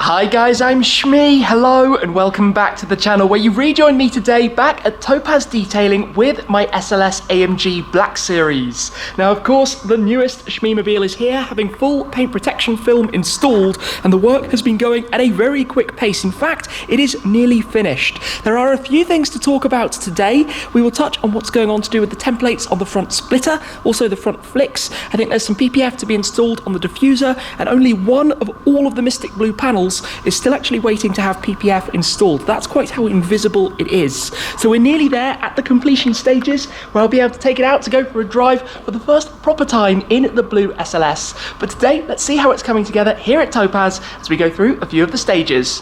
Hi guys, I'm Shmee. Hello and welcome back to the channel where you rejoin me today back at Topaz Detailing with my SLS AMG Black Series. Now of course the newest Shmeemobile is here, having full paint protection film installed, and the work has been going at a very quick pace. In fact, it is nearly finished. There are a few things to talk about today. We will touch on what's going on to do with the templates on the front splitter, also the front flicks. I think there's some PPF to be installed on the diffuser, and only one of all of the Mystic Blue panels is still actually waiting to have PPF installed. That's quite how invisible it is. So we're nearly there at the completion stages where I'll be able to take it out to go for a drive for the first proper time in the blue SLS. But today, let's see how it's coming together here at Topaz as we go through a few of the stages.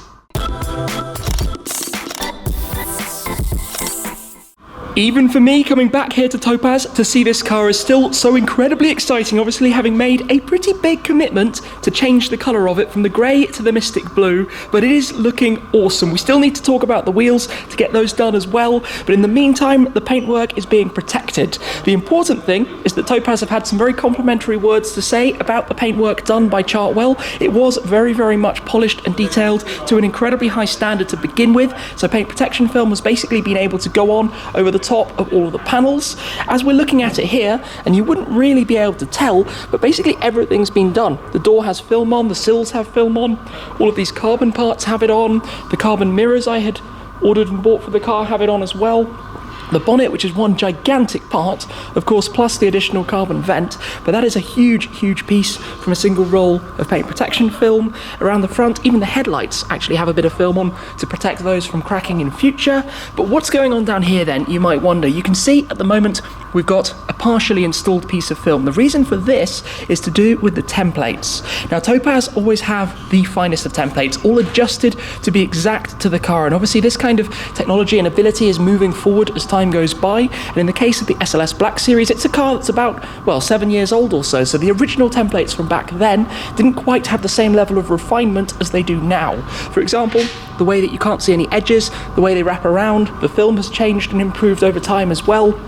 Even for me, coming back here to Topaz to see this car is still so incredibly exciting, obviously having made a pretty big commitment to change the colour of it from the grey to the Mystic Blue, but it is looking awesome. We still need to talk about the wheels to get those done as well, but in the meantime, the paintwork is being protected. The important thing is that Topaz have had some very complimentary words to say about the paintwork done by Chartwell. It was very, very much polished and detailed to an incredibly high standard to begin with, so paint protection film has basically been able to go on over the top of all of the panels. As we're looking at it here, and you wouldn't really be able to tell, but basically everything's been done. The door has film on, the sills have film on, all of these carbon parts have it on, the carbon mirrors I had ordered and bought for the car have it on as well. The bonnet, which is one gigantic part, of course, plus the additional carbon vent, but that is a huge, huge piece from a single roll of paint protection film. Around the front, even the headlights actually have a bit of film on to protect those from cracking in future. But what's going on down here then, you might wonder? You can see at the moment we've got a partially installed piece of film. The reason for this is to do with the templates. Now, Topaz always have the finest of templates, all adjusted to be exact to the car, and obviously this kind of technology and ability is moving forward as time goes by, and in the case of the SLS Black Series, it's a car that's about, well, 7 years old or so, so the original templates from back then didn't quite have the same level of refinement as they do now. For example, the way that you can't see any edges, the way they wrap around, the film has changed and improved over time as well.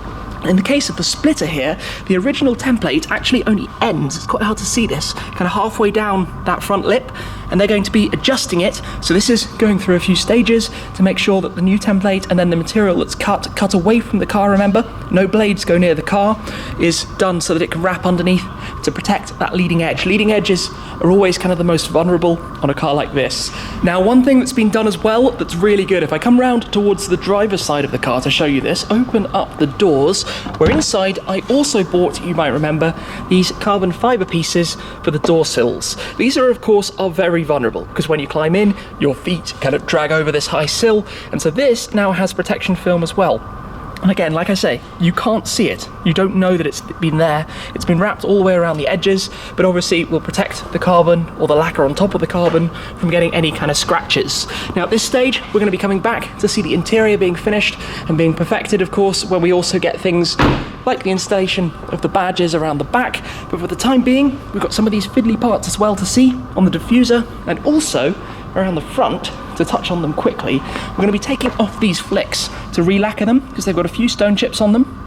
In the case of the splitter here, the original template actually only ends, it's quite hard to see this, kind of halfway down that front lip, and they're going to be adjusting it. So this is going through a few stages to make sure that the new template and then the material that's cut away from the car, remember, no blades go near the car, is done so that it can wrap underneath to protect that leading edge. Leading edges are always kind of the most vulnerable on a car like this. Now, one thing that's been done as well that's really good, if I come round towards the driver's side of the car to show you this, open up the doors, where inside I also bought, you might remember, these carbon fibre pieces for the door sills. These are, of course, very vulnerable because when you climb in, your feet kind of drag over this high sill, and so this now has protection film as well. And again, like I say, you can't see it. You don't know that it's been there. It's been wrapped all the way around the edges, but obviously it will protect the carbon or the lacquer on top of the carbon from getting any kind of scratches. Now at this stage, we're going to be coming back to see the interior being finished and being perfected, of course, when we also get things like the installation of the badges around the back. But for the time being, we've got some of these fiddly parts as well to see on the diffuser, and also around the front, to touch on them quickly, we're going to be taking off these flicks to re-lacquer them because they've got a few stone chips on them.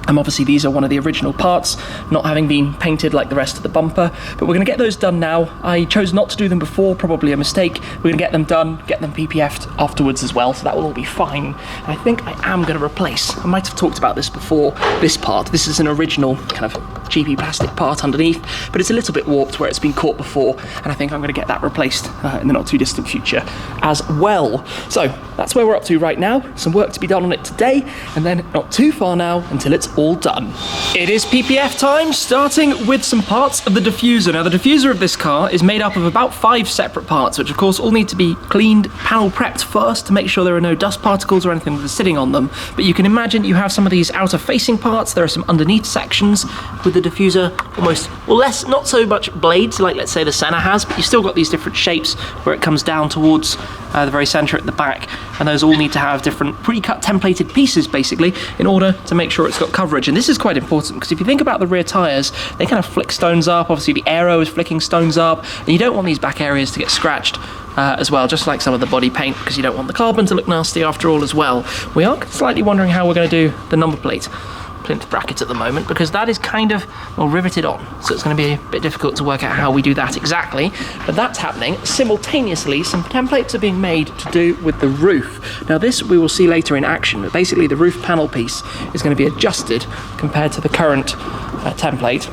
Obviously these are one of the original parts, not having been painted like the rest of the bumper, but we're going to get those done now. I chose not to do them before, probably a mistake. We're going to get them done, get them PPF'd afterwards as well, so that will all be fine. And I think I am going to replace, I might have talked about this before, this part. This is an original kind of cheapy plastic part underneath, but it's a little bit warped where it's been caught before, and I think I'm going to get that replaced in the not too distant future as well. So that's where we're up to right now. Some work to be done on it today, and then not too far now until it's all done. It is PPF time, starting with some parts of the diffuser. Now the diffuser of this car is made up of about 5 separate parts, which of course all need to be cleaned, panel prepped first to make sure there are no dust particles or anything that is sitting on them. But you can imagine you have some of these outer facing parts, there are some underneath sections with the diffuser almost, well, less, not so much blades like let's say the Senna has, but you've still got these different shapes where it comes down towards the very center at the back, and those all need to have different pre-cut templated pieces basically in order to make sure it's got coverage. And this is quite important because if you think about the rear tires, they kind of flick stones up, obviously the aero is flicking stones up, and you don't want these back areas to get scratched as well, just like some of the body paint, because you don't want the carbon to look nasty after all as well. We are slightly wondering how we're going to do the number plate. plinth bracket at the moment because that is kind of, well, riveted on. So it's going to be a bit difficult to work out how we do that exactly. But that's happening. Simultaneously, some templates are being made to do with the roof. Now this we will see later in action, but basically the roof panel piece is going to be adjusted compared to the current template.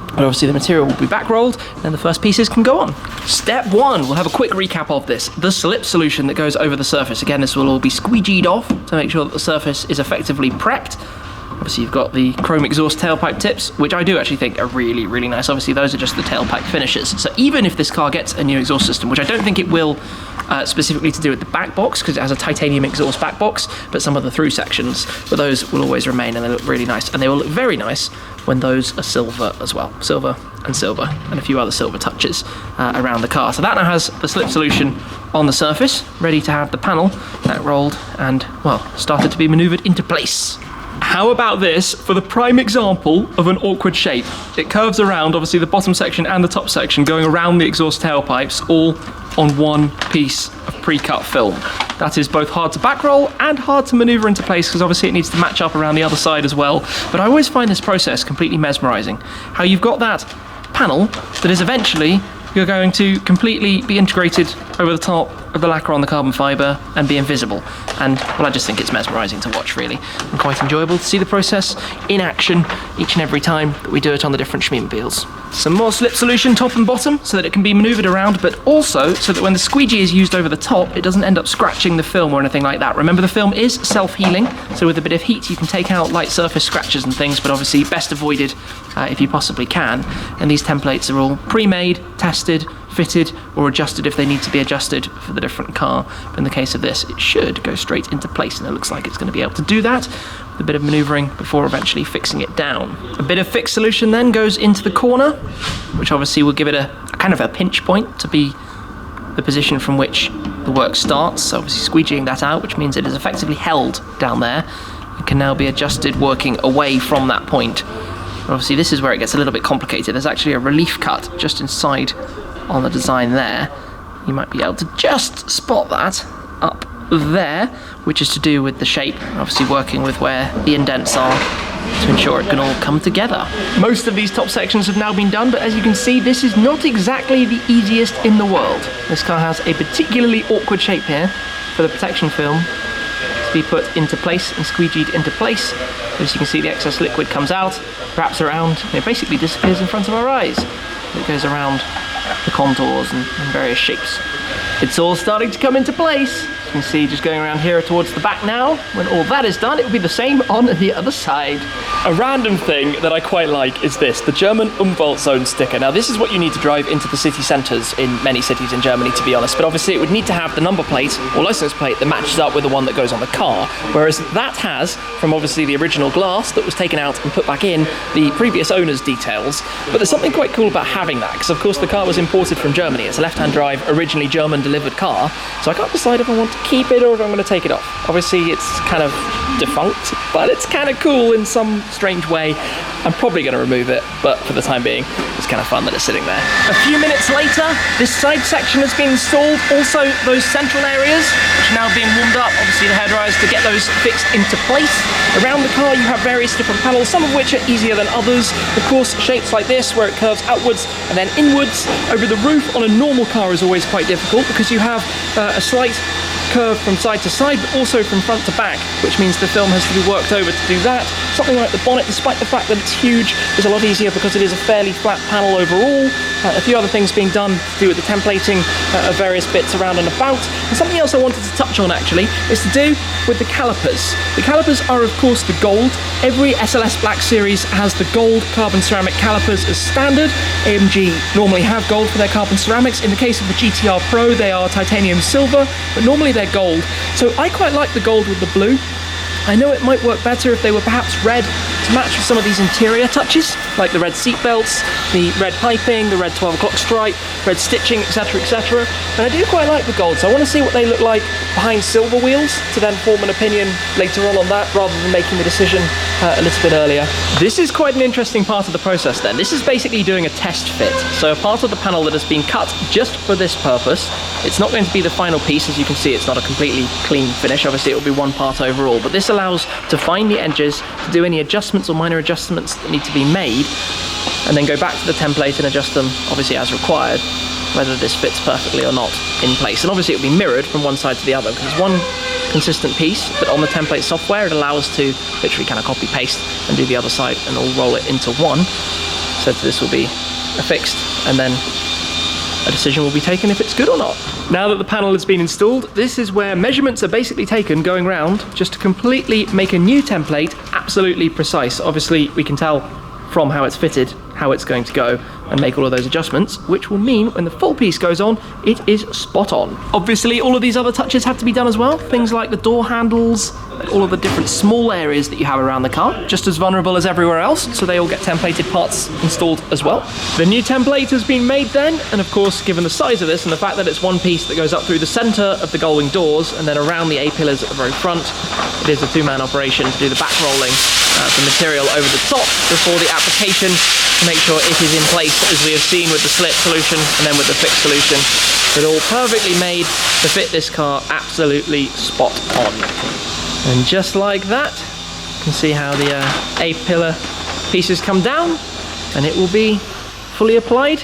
But obviously the material will be back rolled, and the first pieces can go on. Step 1, we'll have a quick recap of this. The slip solution that goes over the surface. Again, this will all be squeegeed off to make sure that the surface is effectively prepped. Obviously you've got the chrome exhaust tailpipe tips, which I do actually think are really, really nice. Obviously those are just the tailpipe finishes. So even if this car gets a new exhaust system, which I don't think it will, specifically to do with the back box, because it has a titanium exhaust back box, but some of the through sections, but those will always remain, and they look really nice. And they will look very nice when those are silver as well. Silver, and a few other silver touches around the car. So that now has the slip solution on the surface, ready to have the panel that rolled and, well, started to be maneuvered into place. How about this for the prime example of an awkward shape? It curves around, obviously the bottom section and the top section, going around the exhaust tailpipes, all on one piece of pre-cut film. That is both hard to back roll and hard to maneuver into place because obviously it needs to match up around the other side as well. But I always find this process completely mesmerizing. How you've got that panel that is eventually you're going to completely be integrated over the top of the lacquer on the carbon fibre and be invisible. And, well, I just think it's mesmerising to watch, really. And quite enjoyable to see the process in action each and every time that we do it on the different Shmeemobiles. Some more slip solution top and bottom so that it can be manoeuvred around, but also so that when the squeegee is used over the top, it doesn't end up scratching the film or anything like that. Remember, the film is self-healing, so with a bit of heat you can take out light surface scratches and things, but obviously best avoided if you possibly can. And these templates are all pre-made, tested, fitted, or adjusted if they need to be adjusted for the different car. But in the case of this, it should go straight into place, and it looks like it's going to be able to do that with a bit of manoeuvring before eventually fixing it down. A bit of fixed solution then goes into the corner, which obviously will give it a kind of a pinch point to be the position from which the work starts. So obviously squeegeeing that out, which means it is effectively held down there. It can now be adjusted working away from that point. Obviously this is where it gets a little bit complicated. There's actually a relief cut just inside on the design there. You might be able to just spot that up there, which is to do with the shape, obviously working with where the indents are to ensure it can all come together. Most of these top sections have now been done, but as you can see, this is not exactly the easiest in the world. This car has a particularly awkward shape here for the protection film to be put into place and squeegeed into place. As you can see, the excess liquid comes out, wraps around, and it basically disappears in front of our eyes. It goes around the contours and various shapes. It's all starting to come into place. You can see just going around here towards the back now. When all that is done, it will be the same on the other side. A random thing that I quite like is this, the German Umweltzone sticker. Now this is what you need to drive into the city centres in many cities in Germany, to be honest, but obviously it would need to have the number plate or license plate that matches up with the one that goes on the car, whereas that has, from obviously the original glass that was taken out and put back in, the previous owner's details. But there's something quite cool about having that, because of course the car was imported from Germany. It's a left-hand drive, originally German delivered car, so I can't decide if I want to keep it or if I'm going to take it off. Obviously it's kind of defunct, but it's kind of cool in some strange way. I'm probably going to remove it, but for the time being, it's kind of fun that it's sitting there. A few minutes later, this side section has been installed. Also, those central areas, which are now being warmed up, obviously the hairdryers, to get those fixed into place. Around the car, you have various different panels, some of which are easier than others. Of course, shapes like this, where it curves outwards and then inwards over the roof on a normal car is always quite difficult, because you have a slight curve from side to side, but also from front to back, which means the film has to be worked over to do that. Something like the bonnet, despite the fact that it's huge, is a lot easier because it is a fairly flat panel overall. A few other things being done to do with the templating of various bits around and about. And something else I wanted to touch on actually is to do with the calipers. The calipers are of course the gold. Every SLS Black Series has the gold carbon ceramic calipers as standard. AMG normally have gold for their carbon ceramics. In the case of the GTR Pro, they are titanium silver, but normally they're gold. So I quite like the gold with the blue. I know it might work better if they were perhaps red to match with some of these interior touches, like the red seat belts, the red piping, the red 12 o'clock stripe, red stitching, etc, etc. And I do quite like the gold, so I want to see what they look like behind silver wheels to then form an opinion later on that, rather than making the decision a little bit earlier. This is quite an interesting part of the process then. This is basically doing a test fit. So a part of the panel that has been cut just for this purpose. It's not going to be the final piece. As you can see, it's not a completely clean finish. Obviously it will be one part overall, but this allows to find the edges, to do any adjustments or minor adjustments that need to be made, and then go back to the template and adjust them, obviously as required, whether this fits perfectly or not in place. And obviously it will be mirrored from one side to the other, because it's one consistent piece, but on the template software it allows us to literally kind of copy paste and do the other side and all roll it into one. So this will be affixed, and then a decision will be taken if it's good or not. Now that the panel has been installed, this is where measurements are basically taken going round just to completely make a new template absolutely precise. Obviously we can tell from how it's fitted how it's going to go and make all of those adjustments, which will mean when the full piece goes on, it is spot on. Obviously all of these other touches have to be done as well, things like the door handles, all of the different small areas that you have around the car, just as vulnerable as everywhere else, so they all get templated parts installed as well. The new template has been made then, and of course given the size of this and the fact that it's one piece that goes up through the centre of the gullwing doors and then around the A-pillars at the very front, it is a two-man operation to do the back rolling the material over the top before the application to make sure it is in place, as we have seen with the slip solution and then with the fixed solution. But all perfectly made to fit this car absolutely spot on. And just like that, you can see how the A-pillar pieces come down, and it will be fully applied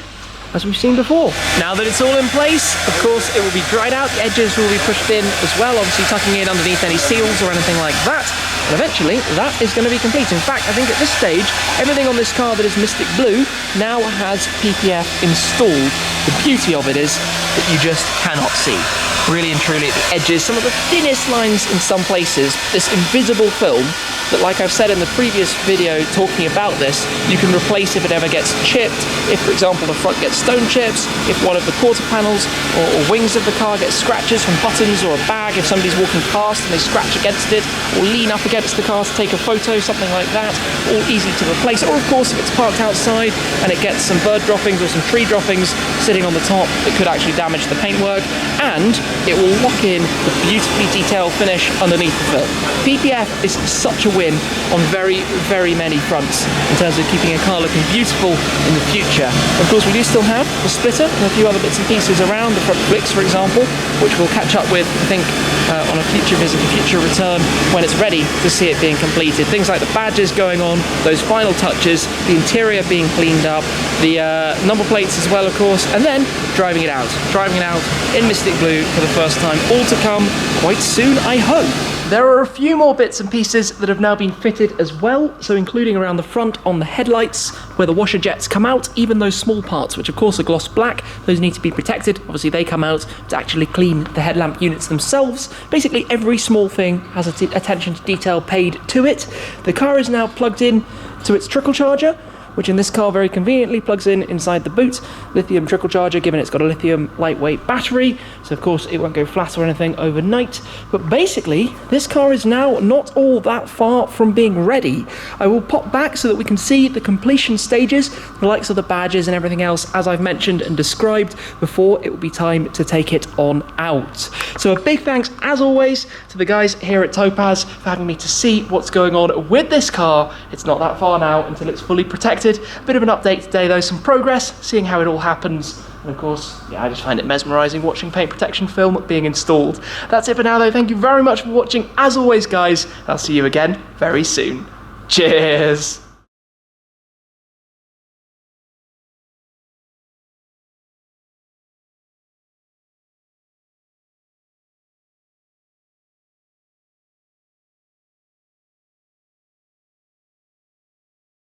as we've seen before. Now that it's all in place, of course it will be dried out, the edges will be pushed in as well, obviously tucking in underneath any seals or anything like that. And eventually that is going to be complete. In fact, I think at this stage, everything on this car that is Mystic Blue now has PPF installed. The beauty of it is that you just cannot see. Really and truly at the edges, some of the thinnest lines in some places, this invisible film that, like I've said in the previous video talking about this, you can replace if it ever gets chipped, if for example the front gets stone chips, if one of the quarter panels or wings of the car gets scratches from buttons or a bag, if somebody's walking past and they scratch against it or lean up against the car to take a photo, something like that, all easy to replace. Or of course if it's parked outside and it gets some bird droppings or some tree droppings sitting on the top, it could actually damage the paintwork, and it will lock in the beautifully detailed finish underneath the film. PPF is such a win on very, very many fronts in terms of keeping a car looking beautiful in the future. Of course, we do still have the splitter and a few other bits and pieces around, the front flicks for example, which we'll catch up with, I think, on a future visit, a future return, when it's ready to see it being completed. Things like the badges going on, those final touches, the interior being cleaned up, the number plates as well, of course, and then driving it out in Mystic Blue for the first time, all to come quite soon, I hope. There are a few more bits and pieces that have now been fitted as well, so including around the front on the headlights, where the washer jets come out, even those small parts, which of course are gloss black, those need to be protected. Obviously they come out to actually clean the headlamp units themselves. Basically every small thing has attention to detail paid to it. The car is now plugged in to its trickle charger, which in this car very conveniently plugs in inside the boot. Lithium trickle charger, given it's got a lithium lightweight battery, so of course it won't go flat or anything overnight. But basically, this car is now not all that far from being ready. I will pop back so that we can see the completion stages, the likes of the badges and everything else, as I've mentioned and described before. It will be time to take it on out. So a big thanks, as always, to the guys here at Topaz for having me to see what's going on with this car. It's not that far now until it's fully protected. A bit of an update today though, some progress, seeing how it all happens, and of course, yeah, I just find it mesmerising watching paint protection film being installed. That's it for now though, thank you very much for watching, as always guys, I'll see you again very soon. Cheers!